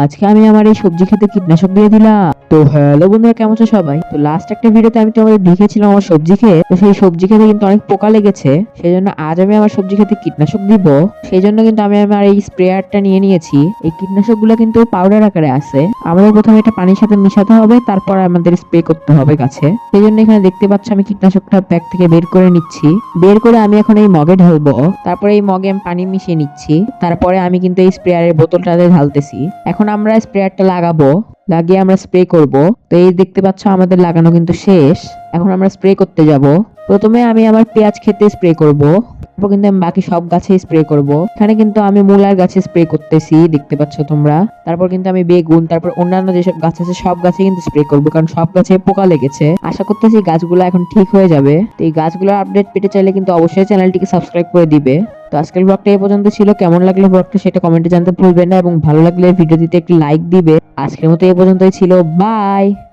আজকে আমি আমার এই সবজি খেতে কীটনাশক দিয়ে দিলাম। তো হ্যালো বন্ধুরা, কেমন আছো সবাই? তো লাস্ট একটা ভিডিওতে আমি তোমাদের দেখিয়েছিলাম আমার সবজি খেয়ে, তো সেই সবজি খেতে কিন্তু অনেক পোকা লেগেছে। সেই জন্য আজ আমি আমার সবজি খেতে কীটনাশক দিব। সেই জন্য কিন্তু আমি আমার এই স্প্রেয়ারটা নিয়ে নিয়েছি। এই কীটনাশক গুলো কিন্তু পাউডার আকারে আছে। আমাদের প্রথমে এটা পানির সাথে মিশাতে হবে, তারপর আমাদের স্প্রে করতে হবে গাছে। সেই জন্য এখানে দেখতে পাচ্ছ আমি কীটনাশকটা প্যাক থেকে বের করে নিচ্ছি। বের করে আমি এখন এই মগে ঢালবো। তারপরে এই মগে আমি পানি মিশিয়ে নিচ্ছি। তারপরে আমি কিন্তু এই স্প্রেয়ারের বোতলটাতে ঢালতেছি। এখন আমরা স্প্রেয়ারটা লাগাবো, লাগিয়ে আমরা স্প্রে করব। তো এই দেখতে পাচ্ছ আমাদের লাগানো কিন্তু শেষ। এখন আমরা স্প্রে করতে যাব। প্রথমে আমি আমার পেঁয়াজ খেতে স্প্রে করব, তারপর কিন্তু আমি বাকি সব গাছে স্প্রে করব। এখানে কিন্তু আমি মূলার গাছে স্প্রে করতেছি, দেখতে পাচ্ছ তোমরা। তারপর কিন্তু আমি বেগুন, তারপর অন্যান্য যেসব গাছ আছে সব গাছে কিন্তু স্প্রে করব, কারণ সব গাছে পোকা লেগেছে। আশা করতেছি গাছগুলো এখন ঠিক হয়ে যাবে। তো এই গাছগুলোর আপডেট পেতে চাইলে কিন্তু অবশ্যই চ্যানেলটিকে সাবস্ক্রাইব করে দিবে। তো আজকের ব্লগটা এই পর্যন্ত ছিল। কেমন লাগলো ব্লগটা সেটা কমেন্টে জানতে ভুলবেন না, এবং ভালো লাগলে ভিডিওটিতে একটি লাইক দিবে। আজকের মতো এই পর্যন্তই ছিল। বাই।